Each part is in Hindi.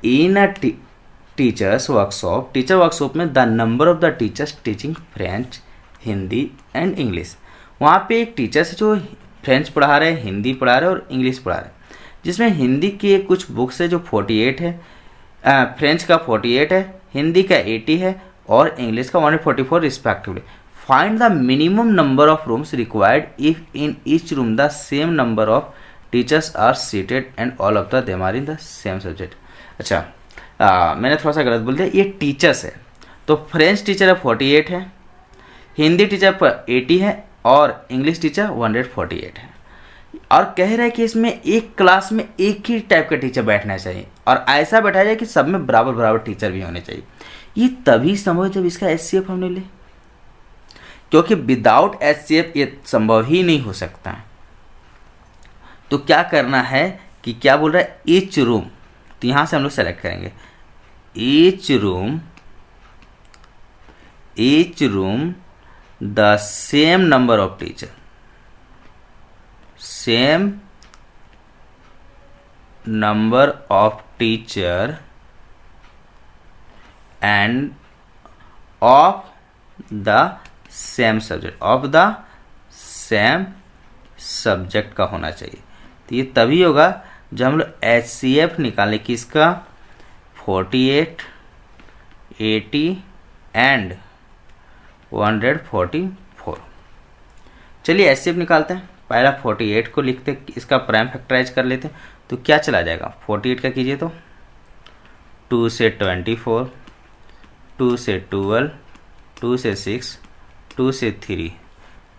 इन अ टीचर वर्कशॉप में the number of the teachers teaching French, Hindi and English. वहाँ पे एक टीचर्स जो फ्रेंच पढ़ा रहे हैं, हिंदी पढ़ा रहे हैं और इंग्लिश पढ़ा रहे हैं, जिसमें हिंदी की कुछ बुक्स है जो 48 है, फ्रेंच का 48 है, हिंदी का 80 है और इंग्लिश का 144 रिस्पेक्टिवली। Find the minimum number of rooms required if in each room the same number of teachers are seated and all of the them are in the same subject. अच्छा, मैंने थोड़ा सा गलत बोल दिया, ये टीचर्स है तो फ्रेंच टीचर 48 है, हिंदी टीचर 80 है और इंग्लिश टीचर 148 है। और कह रहा है कि इसमें एक क्लास में एक ही टाइप का टीचर बैठना चाहिए और ऐसा बैठाया जाए कि सब में बराबर बराबर टीचर भी होने चाहिए। ये तभी संभव है जब इसका HCF हमने ले, क्योंकि विदाउट HCF ये संभव ही नहीं हो सकता है। तो क्या करना है कि क्या बोल रहा है, ईच रूम, तो यहां से हम लोग सेलेक्ट करेंगे each room the same number of teacher, same number of teacher end of the same subject, of the same subject का होना चाहिए। तो ये तभी होगा जब हम लोग HCF निकालें कि इसका 48, 80 एंड 144। चलिए HCF निकालते हैं। पहला 48 को लिखते, इसका प्राइम फैक्टराइज कर लेते हैं। तो क्या चला जाएगा, 48 का कीजिए तो 2 से 24, 2 से 12, 2 से 6, 2 से 3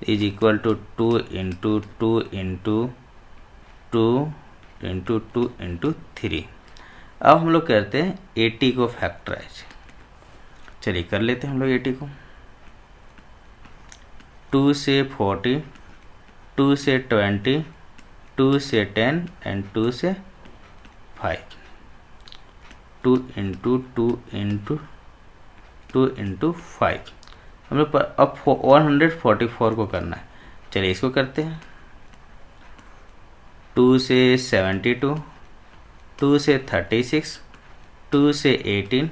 is equal to 2 into 2 into 2 into 2 into 3। अब हम लोग करते हैं 80 को फैक्टराइज। चलिए कर लेते हैं हम लोग 80 को। 2 से 40, 2 से 20, 2 से 10 एंड 2 से 5, 2 इंटू 2 इंटू 2 इंटू 5। हम लोग अब 144 को करना है। चलिए इसको करते हैं। 2 से 72, 2 से 36, 2 से 18,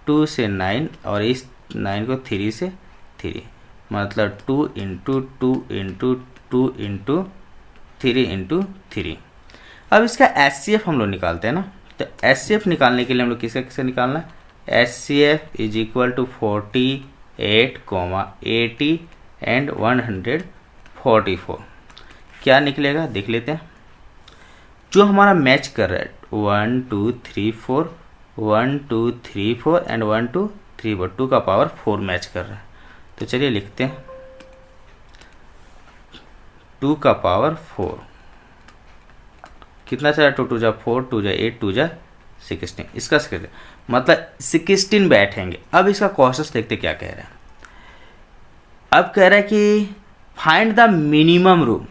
2 से 9 और इस 9 को 3 से 3, मतलब 2 इंटू 2 इंटू 2 इंटू 3 इंटू 3। अब इसका HCF हम लोग निकालते हैं ना। तो HCF निकालने के लिए हम लोग किसे निकालना है, HCF is equal to 48, 80 and 144। क्या निकलेगा देख लेते हैं। जो हमारा मैच कर रहा है 1 2 3 4, 1 2 3 4 एंड 1 2 3 4, 2 का पावर 4 मैच कर रहा है। तो चलिए लिखते हैं 2 का पावर 4 कितना चला, 2 2 जा 4, 2 जा 8, 2 जा 16। इसका मतलब 16 बैठेंगे। अब इसका क्वेश्चन देखते क्या कह रहा है। अब कह रहा है कि find the minimum room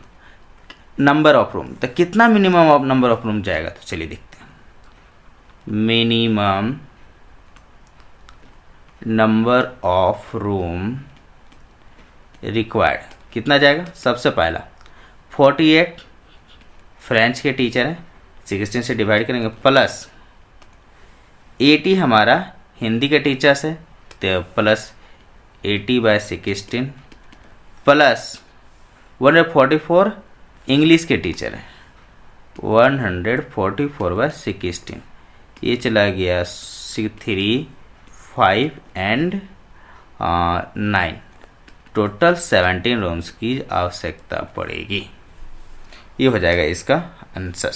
number of room. तो कितना मिनिमम नंबर ऑफ रूम जाएगा, तो चलिए देखते हैं। Minimum number of room required कितना जाएगा। सबसे पहला 48 फ्रेंच के टीचर हैं, 16 से डिवाइड करेंगे, प्लस 80 हमारा हिंदी के टीचर्स है, तो प्लस 80/16 प्लस 144 इंग्लिश के टीचर है, 144/16। ये चला गया 3, 5 एंड 9, टोटल 17 रूम्स की आवश्यकता पड़ेगी। ये हो जाएगा इसका आंसर।